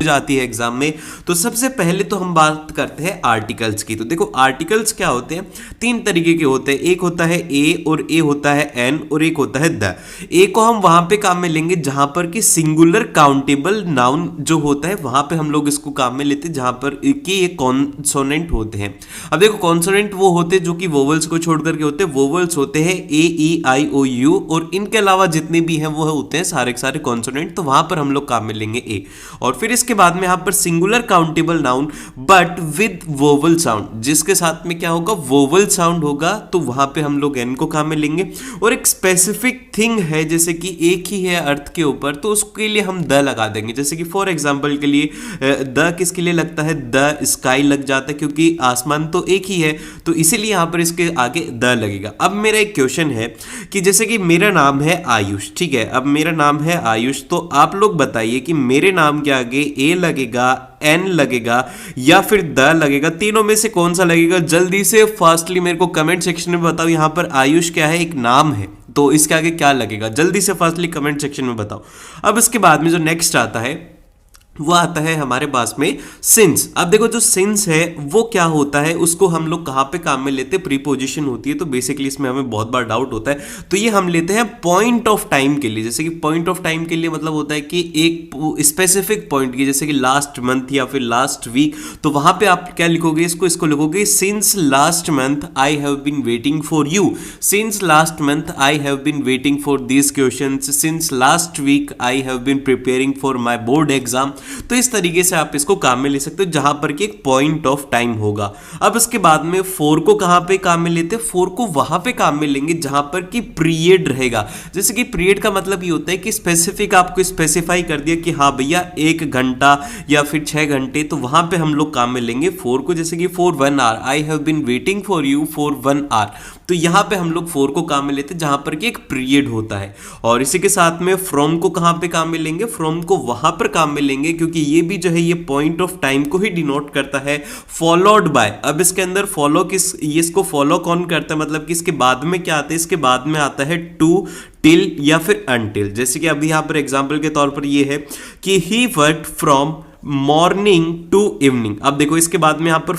जाती है एग्जाम में। तो सबसे पहले तो हम बात करते हैं आर्टिकल्स की। तो देखो आर्टिकल्स क्या होते हैं, तीन तरीके के होते हैं, एक होता है ए और ए होता है एन और एक होता है द। ए को हम वहां पे काम में लेंगे जहां पर कि सिंगुलर काउंटेबल नाउन जो होता है वहां पे हम लोग इसको काम में लेते हैं जहां पर कि ये कॉन्सोनेंट होते हैं। अब देखो कॉन्सोनेंट वो होते हैं जो कि वोवल्स को छोड़ करके होते हैं, वोवल्स होते हैं ए ई आई ओ यू और इनके अलावा जितने भी हैं वो होते हैं सारे के सारे कॉन्सोनेंट। तो वहां पर हम लोग काम में लेंगे ए। और फिर इसके बाद में यहां पर singular countable noun but with vowel sound, जिसके साथ में क्या होगा वोवल साउंड होगा, तो वहां पे हम लोग एन को काम में लेंगे। और एक स्पेसिफिक थिंग है जैसे कि एक ही है अर्थ के ऊपर तो उसके लिए हम द लगा देंगे। जैसे कि फॉर एग्जांपल के लिए द किसके लिए लगता है, द स्काई लग जाता है क्योंकि आसमान तो एक ही है, तो इसीलिए यहां पर इसके आगे द लगेगा। अब मेरा एक क्वेश्चन है कि जैसे कि मेरा नाम है आयुष, ठीक है, अब मेरा नाम है आयुष, तो आप लोग बताइए कि मेरे नाम के आगे ए लगेगा, एन लगेगा या फिर द लगेगा, तीनों में से कौन सा लगेगा? जल्दी से फास्टली मेरे को कमेंट सेक्शन में बताओ। यहां पर आयुष क्या है, एक नाम है, तो इसके आगे क्या लगेगा? जल्दी से फास्टली कमेंट सेक्शन में बताओ। अब इसके बाद में जो नेक्स्ट आता है वो आता है हमारे पास में सिंस। अब देखो जो सिंस है वो क्या होता है, उसको हम लोग कहां पे काम में लेते हैं, प्रीपोजिशन होती है। तो बेसिकली इसमें हमें बहुत बार डाउट होता है, तो ये हम लेते हैं पॉइंट ऑफ टाइम के लिए। जैसे कि पॉइंट ऑफ टाइम के लिए मतलब होता है कि एक स्पेसिफिक पॉइंट की, जैसे कि लास्ट मंथ या फिर लास्ट वीक, तो वहां पे आप क्या लिखोगे, इसको लिखोगे since last month I have been waiting for you, since last month I have been waiting for this questions, since last week I have been preparing for my board exam. तो इस तरीके से आप इसको काम में ले सकते हो जहां पर कि एक पॉइंट ऑफ टाइम होगा। अब इसके बाद में फोर को कहां पे काम में लेते हैं, फोर को वहां पे काम में लेंगे जहां पर कि पीरियड रहेगा। जैसे कि पीरियड का मतलब ये होता है कि स्पेसिफिक आपको स्पेसिफाई कर दिया कि हाँ भैया 1 घंटा या फिर 6 घंटे, तो वहां पे हम लोग काम में लेंगे फोर को। जैसे कि for 1 hour I have been waiting for you for 1 hour, तो यहां पे हम लोग फोर को काम में लेते हैं जहां पर कि एक पीरियड होता है। और इसी के साथ में फ्रॉम को कहां पे काम में लेंगे, फ्रॉम को वहां पर काम में लेंगे क्योंकि ये भी जो है ये पॉइंट ऑफ टाइम को ही डिनोट करता है। फॉलोड बाय, अब इसके अंदर फॉलो ये इसको फॉलो कौन करता है, मतलब कि इसके बाद में क्या आता है, इसके बाद में आता है टू, टिल या फिर अनटिल। जैसे कि अभी यहां पर एग्जांपल के तौर पर ये है कि he worked from morning to evening. अब देखो इसके बाद में यहां पर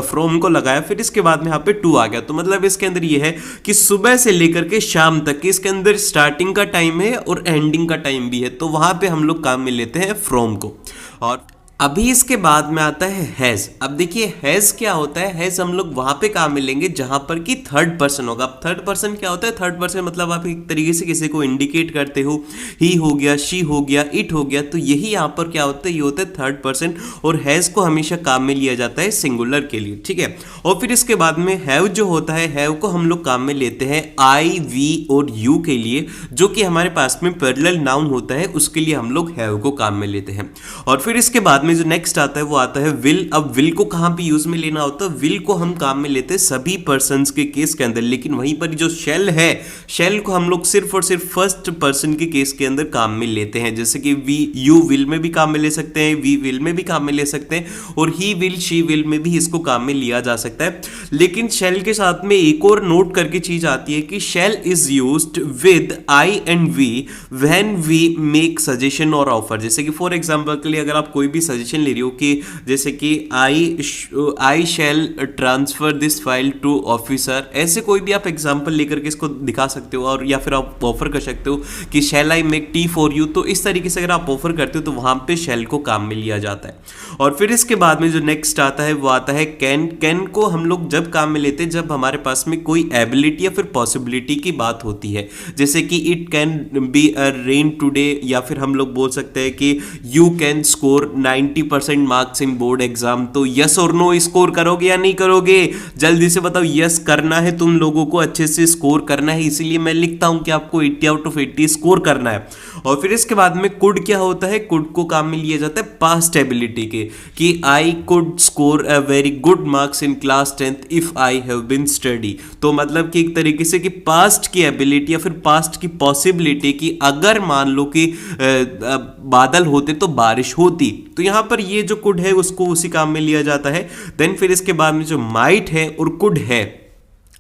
फ्रॉम को लगाया, फिर इसके बाद में यहां पे टू आ गया, तो मतलब इसके अंदर ये है कि सुबह से लेकर के शाम तक की इसके अंदर स्टार्टिंग का टाइम है और एंडिंग का टाइम भी है, तो वहां पे हम लोग काम में लेते हैं फ्रॉम को। और अभी इसके बाद में आता है हैज। अब देखिए हैज क्या होता है, हैज हम लोग वहां पे काम में लेंगे जहां पर कि थर्ड पर्सन होगा। अब थर्ड पर्सन क्या होता है, थर्ड पर्सन मतलब आप एक तरीके से किसी को इंडिकेट करते हो, ही हो गया, शी हो गया, इट हो गया, तो यही यहां पर क्या होता है, ये होता है थर्ड पर्सन। और हैज को हमेशा काम में लिया जाता है सिंगुलर के लिए, ठीक है। और फिर इसके बाद में हैव जो होता है, हैव को हम लोग काम में लेते हैं आई, वी और यू के लिए, जो कि हमारे पास में पैरेलल नाउन होता है, उसके लिए हम लोग हैव को काम में लेते हैं। और फिर इसके बाद में जो नेक्स्ट आता है वो आता है विल। अब विल को कहां पे यूज में लेना होता है, विल को हम काम में लेते हैं सभी पर्सन्स के केस के अंदर, लेकिन वहीं पर जो शेल है, शेल को हम लोग सिर्फ और सिर्फ फर्स्ट पर्सन के केस के अंदर काम में लेते हैं। जैसे कि वी, यू विल में भी काम में ले सकते हैं, वी विल में भी काम में ले सकते हैं, और ही विल, शी विल में भी इसको काम में लिया जा सकता है। लेकिन शेल के साथ में एक और नोट करके चीज आती है कि shall is used with I and we when we make suggestion और ऑफर। जैसे कि फॉर एग्जांपल के लिए अगर आप कोई भी सजेशन ले रही हो कि जैसे कि I shall transfer this file to officer, ऐसे कोई भी आप एग्जांपल लेकर के इसको दिखा सकते हो, और या फिर आप ऑफर कर सकते हो कि shall I make tea for you. तो इस तरीके से अगर आप ऑफर करते हो तो वहां पे शैल को काम में लिया जाता है। और फिर इसके बाद में जो नेक्स्ट आता है वो आता है कैन। कैन को हम लोग जब काम में लेते हैं जब हमारे पास में कोई एबिलिटी या फिर पॉसिबिलिटी की बात होती है। जैसे कि it can be a rain today, या फिर हम लोग बोल सकते हैं कि you can score 90% marks in board exam. तो यस और नो स्कोर करोगे या नहीं करोगे, जल्दी से बताओ। यस करना है, तुम लोगों को अच्छे से स्कोर करना है, इसीलिए मैं लिखता हूं कि आपको 80 आउट ऑफ 80 स्कोर करना है। और फिर इसके बाद में कुड क्या होता है, कुड को काम में लिया जाता है पास्ट एबिलिटी के, कि I could score a very good marks in class 10th if I have been study. तो मतलब कि एक तरीके से कि पास्ट की एबिलिटी या फिर पास्ट की पॉसिबिलिटी की, अगर मान लो कि बादल होते तो बारिश होती, तो यहां पर ये जो कुड है उसको उसी काम में लिया जाता है। देन फिर इसके बाद में जो माइट है और कुड है,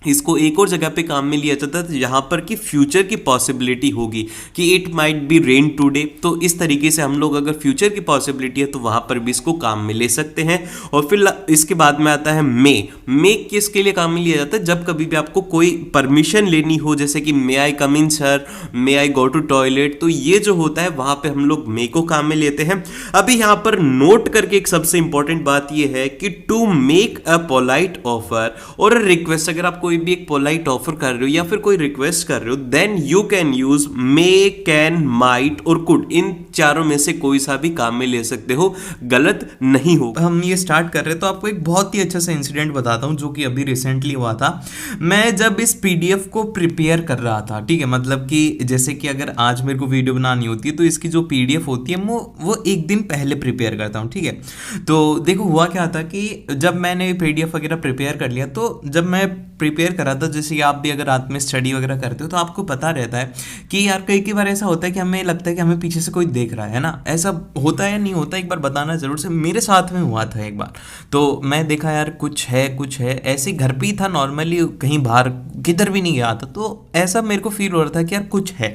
इसको एक और जगह पे काम में लिया जाता है जहाँ पर कि फ्यूचर की पॉसिबिलिटी होगी कि it might be rain today. तो इस तरीके से हम लोग अगर फ्यूचर की पॉसिबिलिटी है तो वहाँ पर भी इसको काम में ले सकते हैं। और फिर इसके बाद में आता है मे किसके लिए काम में लिया जाता है, जब कभी भी आपको कोई परमिशन लेनी हो, जैसे कि may I come in sir, may I go to toilet, तो ये जो होता है वहाँ पे हम लोग मे को काम में लेते हैं। अभी यहाँ पर नोट करके एक सबसे इंपॉर्टेंट बात ये है कि to make a polite offer और रिक्वेस्ट, अगर आप कोई भी एक पोलाइट ऑफर कर रहे हो या फिर कोई रिक्वेस्ट कर रहे हो, then you can use may, can, might और कुड। इन चारों में से कोई सा भी काम में ले सकते हो, गलत नहीं हो। हम ये स्टार्ट कर रहे हैं तो आपको एक बहुत ही अच्छा सा इंसिडेंट बताता हूँ जो कि अभी रिसेंटली हुआ था। मैं जब इस पीडीएफ को प्रिपेयर कर रहा था, ठीक है, मतलब कि जैसे कि अगर आज मेरे को वीडियो बनानी होती है तो इसकी जो पीडीएफ होती है वो एक दिन पहले प्रिपेयर करता हूँ, ठीक है। तो देखो हुआ क्या था कि जब मैंने पीडीएफ वगैरह प्रिपेयर कर लिया, तो जब मैं प्रिपेयर करा था, जैसे आप भी अगर रात में स्टडी वगैरह करते हो तो आपको पता रहता है कि यार कई बार ऐसा होता है कि हमें लगता है कि हमें पीछे से कोई देख रहा है ना, ऐसा होता है या नहीं होता, एक बार बताना जरूर से। मेरे साथ में हुआ था एक बार, तो मैं देखा यार कुछ है ऐसे घर पे ही था नॉर्मली, कहीं बाहर किधर भी नहीं गया था, तो ऐसा मेरे को फील हो रहा था कि यार कुछ है,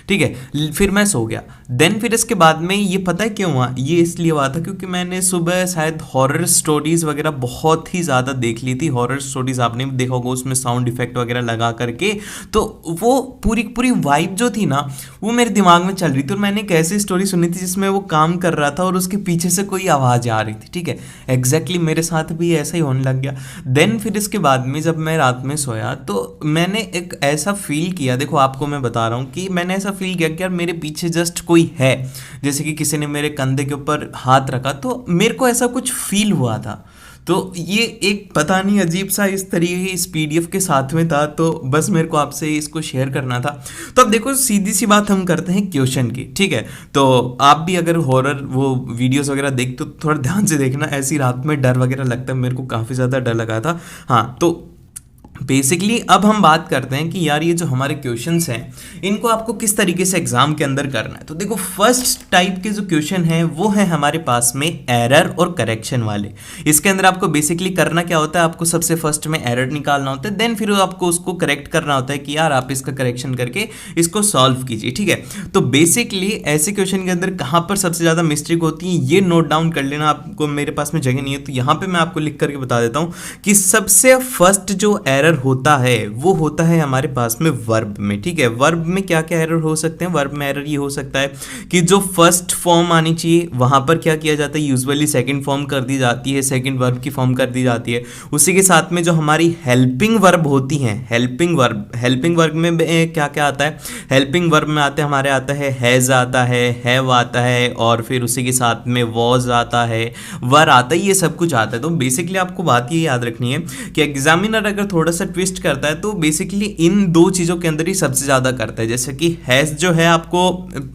ठीक है। फिर मैं सो गया। देन फिर इसके बाद में ये पता है क्यों हुआ, ये इसलिए हुआ था क्योंकि मैंने सुबह शायद हॉरर स्टोरीज वगैरह बहुत ही ज़्यादा देख ली थी। हॉरर स्टोरीज आपने भी देखा होगा, उसमें साउंड इफेक्ट वगैरह लगा करके, तो वो पूरी वाइब जो थी ना वो मेरे दिमाग में चल रही थी। और मैंने एक ऐसी स्टोरी सुनी थी जिसमें वो काम कर रहा था और उसके पीछे से कोई आवाज़ आ रही थी, ठीक है। एग्जैक्टली मेरे साथ भी ऐसा ही होने लग गया। देन फिर इसके बाद में जब मैं रात में सोया तो मैंने एक ऐसा फील किया, देखो आपको मैं बता रहा हूँ कि मैंने ऐसा फील किया कि यार मेरे पीछे जस्ट कोई है, जैसे कि किसी ने मेरे कंधे के ऊपर हाथ रखा, तो मेरे को ऐसा कुछ फील हुआ था। तो ये एक पता नहीं अजीब सा इस तरीके इस पीडीएफ के साथ में था, तो बस मेरे को आपसे इसको शेयर करना था। तो अब देखो सीधी सी बात हम करते हैं क्वेश्चन की, ठीक है। तो आप भी अगर हॉरर वो वीडियोस वगैरह देखते हो तो थोड़ा ध्यान से देखना, ऐसी रात में डर वगैरह लगता है, मेरे को काफ़ी ज़्यादा डर लगा था। हाँ, तो बेसिकली अब हम बात करते हैं कि यार ये जो हमारे क्वेश्चंस हैं इनको आपको किस तरीके से एग्जाम के अंदर करना है। तो देखो फर्स्ट टाइप के जो क्वेश्चन हैं वो है हमारे पास में एरर और करेक्शन वाले। इसके अंदर आपको बेसिकली करना क्या होता है, आपको सबसे फर्स्ट में एरर निकालना होता है, देन फिर आपको उसको करेक्ट करना होता है कि यार आप इसका करेक्शन करके इसको सॉल्व कीजिए, ठीक है। तो बेसिकली ऐसे क्वेश्चन के अंदर कहाँ पर सबसे ज़्यादा मिस्टेक होती है ये नोट डाउन कर लेना। आपको मेरे पास में जगह नहीं है तो यहाँ पर मैं आपको लिख करके बता देता हूँ कि सबसे फर्स्ट जो एरर होता है वो होता है हमारे पास में वर्ब में, ठीक है। वर्ब में क्या क्या एरर हो सकते हैं, वर्ब में एरर ये हो सकता है कि जो फर्स्ट फॉर्म आनी चाहिए वहां पर क्या किया जाता है, यूजुअली सेकंड फॉर्म कर दी जाती है, सेकंड वर्ब की फॉर्म कर दी जाती है। उसी के साथ में जो हमारी हेल्पिंग वर्ब होती हैं, हेल्पिंग वर्ब में क्या क्या आता है, हेल्पिंग वर्ब में आते हमारे आता है हैज आता है, हैव आता है, और फिर उसी के साथ में वॉज आता है, वर आता है, ये सब कुछ आता है। तो बेसिकली आपको बात ये याद रखनी है कि एग्जामिनर अगर थोड़ा सा ट्विस्ट करता है तो बेसिकली इन दो चीजों के अंदर ही सबसे ज्यादा करता है। जैसे कि हैज जो है, आपको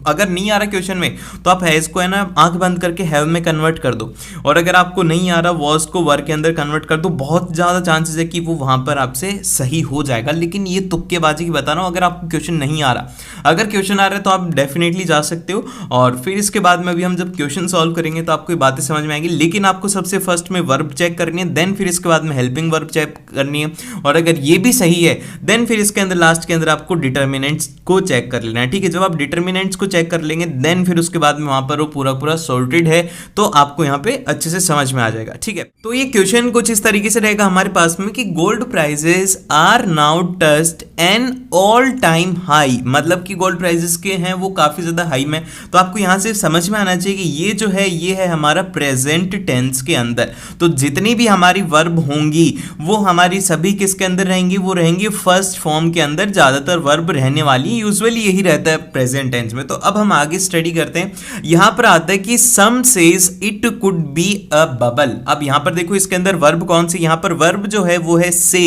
अगर नहीं आ रहा क्वेश्चन में तो आप हैज को है ना आंख बंद करके हैव में कन्वर्ट कर दो, और अगर आपको नहीं आ रहा वॉज को वर के अंदर कन्वर्ट कर दो, बहुत ज्यादा चांसेस है कि वो वहां पर आपसे सही हो जाएगा। लेकिन ये तुक्केबाजी की बता रहा हूं, अगर आपको क्वेश्चन नहीं आ रहा, अगर क्वेश्चन आ रहा है तो आप डेफिनेटली जा सकते हो, और फिर इसके बाद में भी हम जब क्वेश्चन सॉल्व करेंगे तो आपको ये बातें समझ में आएंगी। लेकिन आपको सबसे फर्स्ट में वर्ब चेक करनी है, देन फिर इसके बाद में हेल्पिंग वर्ब चेक करनी है, और अगर ये भी सही है देन फिर इसके अंदर लास्ट के अंदर आपको डिटर्मिनेंट्स को चेक कर लेना है, ठीक है। जब आप डिटर्मिनेंट्स को चेक कर लेंगे देन फिर उसके बाद में वहां पर वो पूरा सॉर्टेड है तो आपको यहाँ पे अच्छे से समझ में आ जाएगा, ठीक है। तो ये क्वेश्चन कुछ इस तरीके से रहेगा हमारे पास में कि gold prices are now touched an all time high, मतलब कि गोल्ड प्राइजेस के हैं वो काफी ज्यादा हाई में। तो आपको यहाँ से समझ में आना चाहिए कि ये जो है ये है हमारा प्रेजेंट टेंस के अंदर। तो जितनी भी हमारी वर्ब होंगी वो हमारी सभी किसके अंदर रहेंगी, वो रहेंगी फर्स्ट फॉर्म के अंदर, ज्यादातर वर्ब रहने वाली, यूजुअली यही रहता है प्रेजेंट टेंस में। तो अब हम आगे स्टडी करते हैं। यहां पर आता है कि some says it could be a bubble. अब यहां पर देखो इसके अंदर वर्ब कौन सी, यहां पर वर्ब जो है वो है से।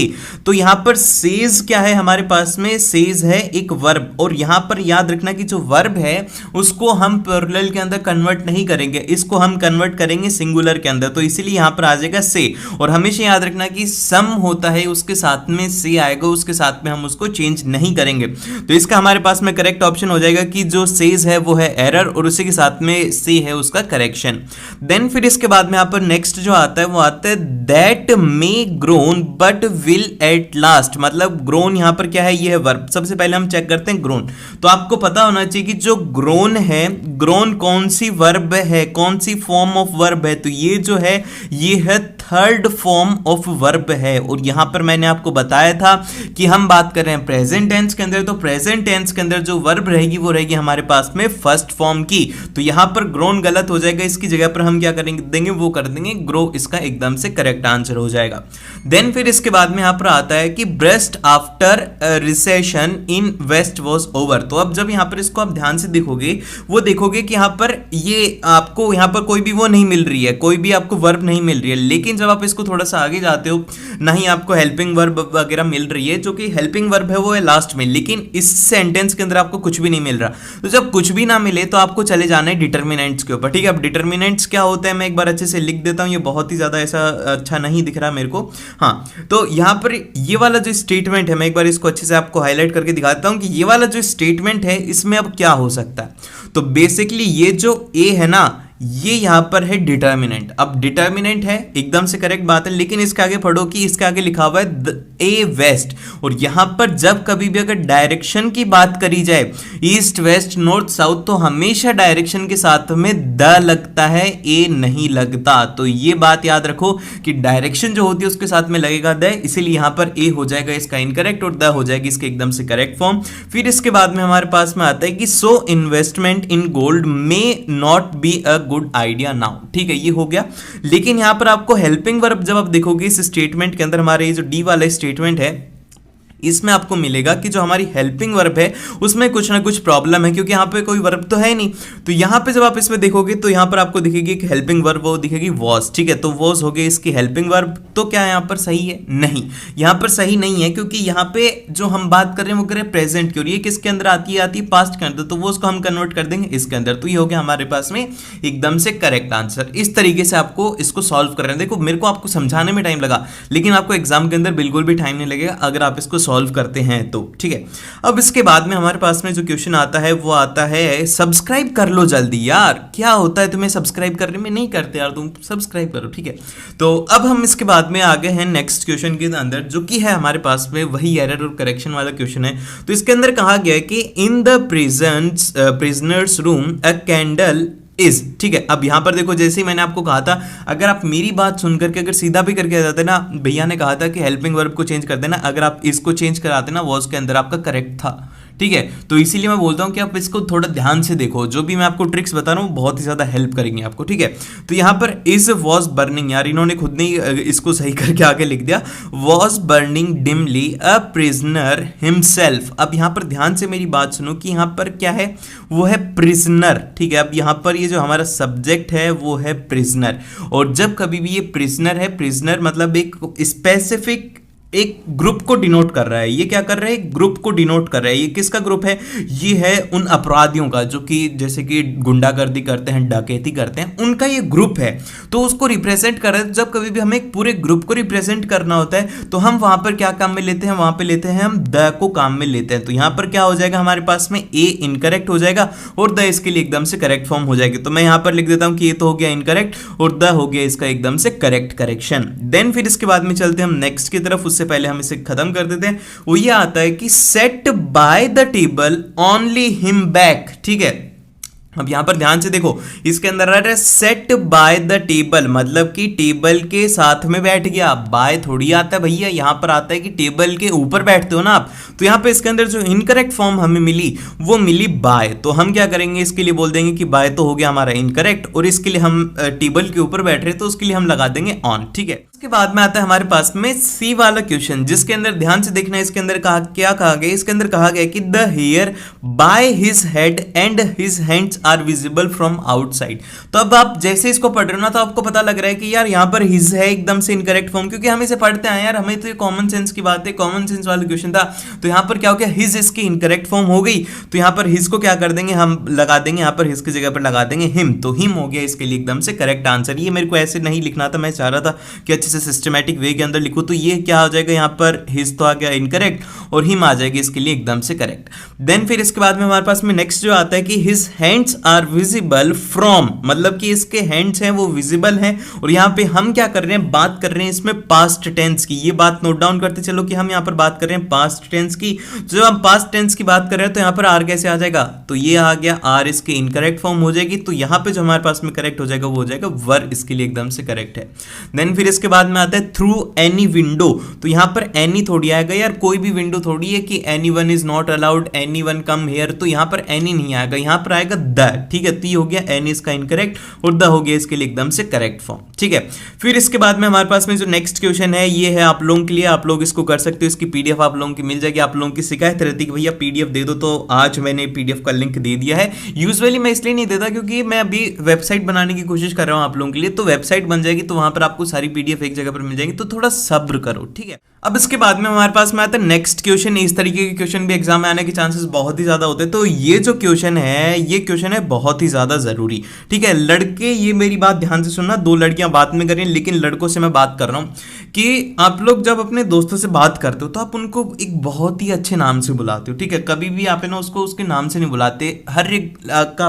तो यहां पर सेज क्या है हमारे पास में, सेज है एक वर्ब, और यहां पर याद रखना कि जो वर्ब है उसको हम प्लूरल के अंदर कन्वर्ट नहीं करेंगे, इसको हम कन्वर्ट करेंगे सिंगुलर के अंदर, तो इसीलिए यहां पर आ जाएगा से। और हमेशा याद रखना कि सम होता है उसके साथ में से आएगा उसके साथ में हम उसको चेंज नहीं करेंगे। तो इसका हमारे पास में करेक्ट ऑप्शन हो जाएगा कि जो सेज है वो है एरर और उसी के साथ में से है उसका करेक्शन। देन फिर इसके बाद में यहाँ पर नेक्स्ट जो आता है वो आता है that may grown but will at last. मतलब ग्रोन यहाँ पर क्या है, ये है वर्ब। सबसे पहले हम चेक करते हैं ग्रोन। तो आपको पता होना चाहिए कि जो ग्रोन है, ग्रोन कौन सी वर्ब है, कौन सी फॉर्म ऑफ वर्ब है, तो ये जो है ये है थर्ड फॉर्म ऑफ वर्ब है। और यहां पर मैंने आपको बताया था कि हम बात कर रहे हैं प्रेजेंट टेंस के अंदर, तो प्रेजेंट टेंस के अंदर जो वर्ब रहेगी वो रहेगी हमारे पास में फर्स्ट फॉर्म की। तो यहां पर ग्रोन गलत हो जाएगा, इसकी जगह पर हम क्या करेंगे देंगे, वो कर देंगे ग्रो, इसका एकदम से करेक्ट आंसर हो जाएगा। देन फिर इसके बाद में यहां पर आता है कि breast after recession in west was over. तो अब जब यहां पर इसको आप ध्यान से देखोगे वो देखोगे कि यहां पर ये आपको यहां पर कोई भी वो नहीं मिल रही है, कोई भी आपको वर्ब नहीं मिल रही है। लेकिन जब आप इसको थोड़ा सा आगे जाते हो नहीं आपको हेल्पिंग वर्ब वगैरह मिल रही है, जो कि हेल्पिंग वर्ब है वो है लास्ट में, लेकिन इस सेंटेंस के अंदर आपको कुछ भी नहीं मिल रहा। तो जब कुछ भी ना मिले तो आपको चले जाना है डिटर्मिनेंट्स के ऊपर। ठीक है, अब डिटर्मिनेंट्स क्या होता है मैं एक बार अच्छे से लिख देता हूं, ये बहुत ही ज्यादा ऐसा अच्छा नहीं दिख रहा मेरे को। हाँ, तो यहां पर ये वाला जो स्टेटमेंट है मैं एक बार इसको अच्छे से आपको हाईलाइट करके दिखाता हूं कि ये वाला जो स्टेटमेंट है इसमें अब क्या हो सकता है। तो बेसिकली ये जो ए है ना, ये यहां पर है डिटर्मिनेंट। अब डिटर्मिनेंट है एकदम से करेक्ट बात है, लेकिन इसके आगे पढ़ो कि इसके आगे लिखा हुआ है ए वेस्ट। और यहां पर जब कभी भी अगर डायरेक्शन की बात करी जाए ईस्ट वेस्ट नॉर्थ साउथ, तो हमेशा डायरेक्शन के साथ में द लगता है, ए नहीं लगता। तो ये बात याद रखो कि डायरेक्शन जो होती है उसके साथ में लगेगा द, इसीलिए यहां पर ए हो जाएगा इसका इनकरेक्ट और द हो जाएगी इसके एकदम से करेक्ट फॉर्म। फिर इसके बाद में हमारे पास में आता है कि so investment in gold may not be a good idea now. ठीक है, ये हो गया। लेकिन यहां पर आपको हेल्पिंग वर्ब जब आप देखोगे इस स्टेटमेंट के अंदर, हमारे ये जो डी वाला स्टेटमेंट है इसमें आपको मिलेगा कि जो हमारी हेल्पिंग वर्ब है उसमें कुछ ना कुछ प्रॉब्लम है, क्योंकि यहाँ पे कोई वर्ब तो है नहीं। तो यहाँ पे जब आप इसमें देखोगे तो यहाँ पर आपको दिखेगी कि हेल्पिंग वर्ब वो दिखेगी वॉज। ठीक है, तो वॉज हो गई इसकी हेल्पिंग वर्ब। तो क्या यहाँ पर सही है? नहीं, यहाँ पर सही नहीं है, क्योंकि यहाँ पे जो हम बात कर रहे हैं वो करें प्रेजेंट की, और ये किसके अंदर आती है पास्ट के अंदर। तो वो उसको हम कन्वर्ट कर देंगे इसके अंदर। तो ये हो गया हमारे पास में एकदम से करेक्ट आंसर। इस तरीके से आपको इसको सॉल्व कर रहे हैं। देखो मेरे को आपको समझाने में टाइम लगा, लेकिन आपको एग्जाम के अंदर बिल्कुल भी टाइम नहीं लगेगा अगर आप इसको सॉल्व करते हैं तो। ठीक है, अब इसके बाद में हमारे पास में जो क्वेश्चन आता है वो आता है सब्सक्राइब कर लो जल्दी। यार क्या होता है तुम्हें सब्सक्राइब करने में, नहीं करते यार तुम, सब्सक्राइब करो। ठीक है, तो अब हम इसके बाद में आगे हैं नेक्स्ट क्वेश्चन के अंदर, जो कि है हमारे पास में वही एरर और करेक्शन वाला क्वेश्चन है। तो इसके अंदर कहा गया है कि in the prisoners room a candle is. ठीक है, अब यहां पर देखो जैसे ही मैंने आपको कहा था, अगर आप मेरी बात सुनकर के अगर सीधा भी करके आ जाते ना, भैया ने कहा था कि हेल्पिंग वर्ब को चेंज कर देना, अगर आप इसको चेंज कराते ना वॉज के अंदर, आपका करेक्ट था। ठीक है, तो इसीलिए मैं बोलता हूं कि आप इसको थोड़ा ध्यान से देखो, जो भी मैं आपको ट्रिक्स बता रहा हूं बहुत ही ज्यादा हेल्प करेंगे आपको। ठीक है, तो यहां पर इज वॉज बर्निंग, यार इन्होंने खुद ने इसको सही करके आगे लिख दिया, was burning dimly a prisoner himself. अब यहां पर ध्यान से मेरी बात सुनो कि यहां पर क्या है, वो है प्रिजनर। ठीक है, अब यहां पर ये जो हमारा सब्जेक्ट है वो है प्रिजनर, और जब कभी भी ये प्रिजनर है, प्रिजनर मतलब एक स्पेसिफिक एक ग्रुप को डिनोट कर रहा है। ये क्या कर रहा है, ग्रुप को डिनोट कर रहा है। ये किसका ग्रुप है, ये है उन अपराधियों का जो कि जैसे कि गुंडागर्दी करते हैं, डकैती करते हैं, उनका ये ग्रुप है। तो उसको रिप्रेजेंट कर रहे हैं। जब कभी भी हमें एक पूरे ग्रुप को रिप्रेजेंट करना होता है तो हम वहां पर क्या काम में लेते हैं, वहां पर लेते हैं हम द को काम में लेते हैं। तो यहां पर क्या हो जाएगा हमारे पास में, ए इनकरेक्ट हो जाएगा और द इसके लिए एकदम से करेक्ट फॉर्म हो जाएगी। तो मैं यहां पर लिख देता हूं कि ये तो हो गया इनकरेक्ट और द हो गया इसका एकदम से करेक्ट करेक्शन। देन फिर इसके बाद में चलते हैं हम नेक्स्ट की तरफ, उससे पहले हम इसे खत्म कर देते हैं। वो ये आता है कि set by the table only him back. ठीक है, अब यहां पर ध्यान से देखो, इसके अंदर आ रहा है सेट बाय द टेबल, मतलब कि टेबल के साथ में बैठ गया। बाय थोड़ी आता है भैया, यहां पर आता है कि टेबल के ऊपर बैठते हो ना आप। तो यहां पे इसके अंदर जो इनकरेक्ट फॉर्म हमें मिली वो मिली बाय। तो हम क्या करेंगे, इसके लिए बोल देंगे कि बाय तो हो गया हमारा इनकरेक्ट, और इसके लिए हम टेबल के ऊपर बैठ रहे तो उसके लिए हम लगा देंगे ऑन। ठीक है, उसके बाद में आता है हमारे पास में सी वाला क्वेश्चन, जिसके अंदर ध्यान से देखना है, इसके अंदर क्या कहा गया, इसके अंदर कहा गया कि the hair by his head and his hands are visible from outside. तो अब आप जैसे इसको पढ़ रहे हो ना, तो आपको पता लग रहा है कि यार यहाँ पर हिज है एकदम से इनकरेक्ट फॉर्म, क्योंकि हम इसे पढ़ते हैं यार, हमें तो ये कॉमन सेंस की बात है, कॉमन सेंस वाला क्वेश्चन था। तो यहाँ पर क्या हो गया, हिज इसकी इनकरेक्ट फॉर्म हो गई। तो यहाँ पर हिज को क्या कर देंगे, हम लगा देंगे यहाँ पर हिज की जगह पर लगा देंगे हिम। तो हिम हो गया इसके लिए एकदम से करेक्ट आंसर। ये मेरे को ऐसे नहीं लिखना था, मैं चाह रहा था कि अच्छे से सिस्टमैटिक वे के अंदर लिखूं तो ये क्या हो जाएगा, यहाँ पर हिज तो आ गया इनकरेक्ट और हिम आ जाएगा इसके लिए एकदम से करेक्ट। देन फिर इसके बाद में हमारे पास में नेक्स्ट जो आता है कि his hands are visible from, मतलब कि इसके हैंड्स हैं वो विजिबल हैं और यहाँ पे हम क्या कर रहे हैं, बात कर रहे हैं इसमें पास्ट टेंस की। ये बात नोट डाउन करते चलो कि हम यहाँ पर बात कर रहे हैं पास्ट टेंस की। जब हम पास्ट टेंस की बात कर रहे हैं तो यहाँ पर आर कैसे आ जाएगा, तो ये आ गया आर इसके इनकरेक्ट फॉर्म हो जाएगी, तो यहाँ पे जो हमारे पास में करेक्ट हो जाएगा वो हो जाएगा वर, इसके लिए एकदम से करेक्ट है। देन फिर इसके बाद में आता है थ्रू एनी विंडो, तो यहाँ पर एनी थोड़ी आएगा यार, कोई भी विंडो थोड़ी है कि any one is not allowed, any one come here, तो यहाँ पर एनी नहीं आएगा, यहाँ पर आएगा द, ठीक है। ती हो गया एनी इसका इनकरेक्ट और द हो गया इसके लिए एकदम से करेक्ट फॉर्म, ठीक है। फिर इसके बाद में हमारे पास में जो नेक्स्ट क्वेश्चन है ये है आप लोगों के लिए, आप लोग इसको कर सकते हो, इसकी पीडीएफ आप लोगों की मिल जाएगी। आप लोगों की शिकायत रहती है कि भैया पीडीएफ दे दो, तो आज मैंने पीडीएफ का लिंक दे दिया है। यूजुअली मैं इसलिए नहीं देता क्योंकि मैं अभी वेबसाइट बनाने की कोशिश कर रहा हूं आप लोगों के लिए, तो वेबसाइट बन जाएगी तो वहां पर आपको सारी पीडीएफ एक जगह पर मिल जाएगी, तो थोड़ा सब्र करो, ठीक है। अब इसके बाद में हमारे पास में आता है नेक्स्ट क्वेश्चन। इस तरीके के क्वेश्चन भी एग्जाम में आने के चांसेस बहुत ही ज्यादा होते हैं, तो ये जो क्वेश्चन है ये क्वेश्चन है बहुत ही ज्यादा जरूरी, ठीक है। लड़के ये मेरी बात ध्यान से सुनना, दो लड़कियां बात में करें लेकिन लड़कों से मैं बात कर रहा हूं कि आप लोग जब अपने दोस्तों से बात करते हो तो आप उनको एक बहुत ही अच्छे नाम से बुलाते हो, ठीक है। कभी भी आप ना उसको उसके नाम से नहीं बुलाते, हर एक का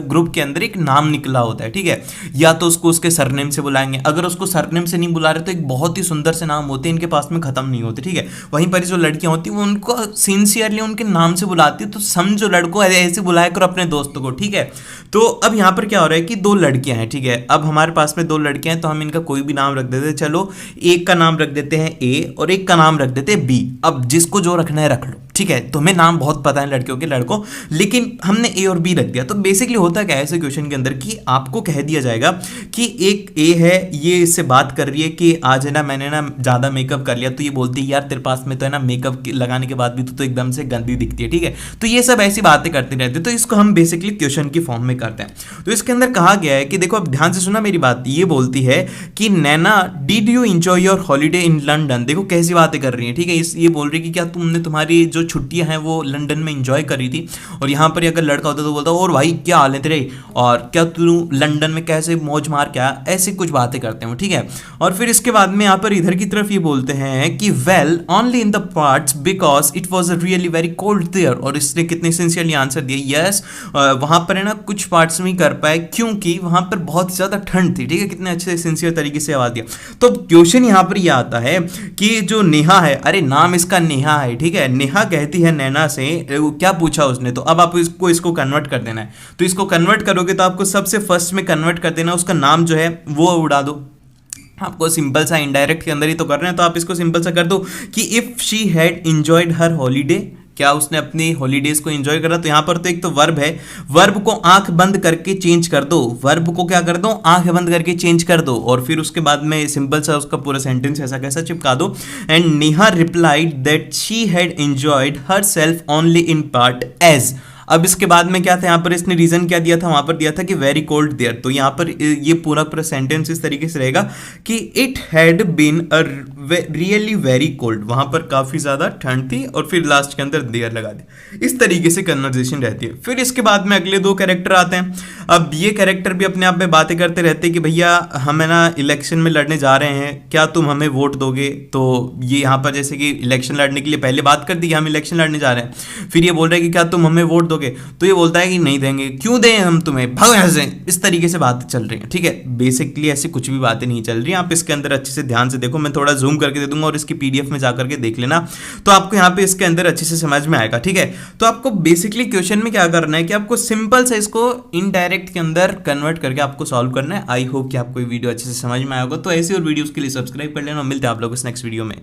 ग्रुप के अंदर एक नाम निकला होता है, ठीक है। या तो उसको उसके सरनेम से बुलाएंगे, अगर उसको सरनेम से नहीं बुला रहे तो एक बहुत ही सुंदर से नाम होते हैं इनके पास में, खत्म नहीं होते, ठीक है। वहीं पर जो लड़कियां होती है वो उनको सिंसियरली उनके नाम से बुलाती है, तो समझो लड़कों ऐसे बुलाया करो अपने दोस्तों को, ठीक है। तो अब यहाँ पर क्या हो रहा है कि दो लड़कियां हैं, ठीक है। अब हमारे पास में दो लड़कियां हैं तो हम इनका कोई भी नाम रख देते हैं, चलो एक का नाम रख देते हैं ए और एक का नाम रख देते हैं बी। अब जिसको जो रखना है रख लो, ठीक है। तुम्हें नाम बहुत पता है लड़कियों के, लड़कों, लेकिन हमने ए और बी रख दिया। तो बेसिकली होता क्या है ऐसे क्वेश्चन के अंदर कि आपको कह दिया जाएगा कि एक ए है, ये इससे बात कर रही है कि आज है ना मैंने ना ज्यादा मेकअप कर लिया, तो ये बोलती है यार तेरे पास में तो है ना मेकअप लगाने के बाद भी तो एकदम से गंदी दिखती है, ठीक है। तो ये सब ऐसी बातें करते रहते हैं, तो इसको हम बेसिकली क्वेश्चन की फॉर्म में करते हैं। तो इसके अंदर कहा गया है कि देखो अब ध्यान से सुना मेरी बात, ये बोलती है कि Naina did you enjoy your holiday in London. देखो कैसी बातें कर रही है, ठीक है। ये बोल रही है कि क्या तुमने तुम्हारी जो छुट्टियां हैं वो लंदन में एंजॉय करी थी। और यहाँ पर अगर लड़का होता तो बोलता और भाई क्या हाल है तेरे, और क्या तू लंदन में कैसे मौज मार क्या, ऐसी कुछ बातें करते हैं, ठीक है। और फिर इसके बाद में यहाँ पर इधर की तरफ ये बोलते हैं कि well only in the parts because it was really very cold there. और इसने कितने सिंसियरली आंसर दिया, यस वहां पर है ना कुछ पार्ट्स में कर पाए क्योंकि वहां पर बहुत ज्यादा ठंड थी, ठीक है। कितने अच्छे सिंसियर तरीके से आवाज दिया। तो क्वेश्चन यहाँ पर यह आता है कि जो नेहा है, अरे नाम इसका नेहा है, ठीक है। नेहा कहती है नैना से, क्या पूछा उसने, तो अब आप इसको कन्वर्ट कर देना है। तो इसको कन्वर्ट करोगे तो आपको सबसे फर्स्ट में कन्वर्ट कर देना, उसका नाम जो है वो उड़ा दो। आपको सिंपल सा इनडायरेक्ट के अंदर ही तो कर रहे हैं, तो आप इसको सिंपल सा कर दो कि if she had enjoyed her holiday, क्या उसने अपनी हॉलीडेज को एंजॉय करा। तो यहां पर तो एक तो वर्ब है, वर्ब को आंख बंद करके चेंज कर दो, वर्ब को क्या कर दो, आंख बंद करके चेंज कर दो, और फिर उसके बाद में सिंपल सा उसका पूरा सेंटेंस ऐसा कैसा चिपका दो। And Neha replied that she had enjoyed herself only in part age. अब इसके बाद में क्या था, यहाँ पर इसने रीजन क्या दिया था, वहां पर दिया था कि वेरी कोल्ड देयर। तो यहाँ पर ये पूरा सेंटेंस इस तरीके से रहेगा कि it had been a really very cold, वहां पर काफी ज्यादा ठंड थी, और फिर लास्ट के अंदर देयर लगा दिया। इस तरीके से कन्वर्सेशन रहती है। फिर इसके बाद में अगले दो कैरेक्टर आते हैं। अब ये कैरेक्टर भी अपने आप में बातें करते रहते हैं कि भैया हम है ना इलेक्शन में लड़ने जा रहे हैं, क्या तुम हमें वोट दोगे। तो ये यहाँ पर जैसे कि इलेक्शन लड़ने के लिए पहले बात कर दी कि हम इलेक्शन लड़ने जा रहे हैं, फिर ये बोल रहे हैं कि क्या तुम हमें वोट दोगे, तो ये बोलता है कि नहीं देंगे। क्यों दें हम तुम्हें, भागो यहाँ से। इस तरीके से बातें चल रही हैं, ठीक है। बेसिकली ऐसी कुछ भी बातें नहीं चल रही, आप इसके अंदर अच्छे से ध्यान से देखो, मैं थोड़ा जूम करके दे दूंगा और इसकी पीडीएफ में जाकर के देख लेना, तो आपको यहाँ पे इसके अंदर अच्छे से समझ में आएगा, ठीक है। तो आपको बेसिकली क्वेश्चन में क्या करना है कि आपको सिंपल से इसको इनडायरेक्ट के अंदर कन्वर्ट करके आपको सॉल्व करना है। आई होप कि आपको ये वीडियो अच्छे से समझ में आएगा। तो ऐसी और वीडियोस के लिए सब्सक्राइब कर लेना, मिलते हैं आप लोगों को नेक्स्ट वीडियो में।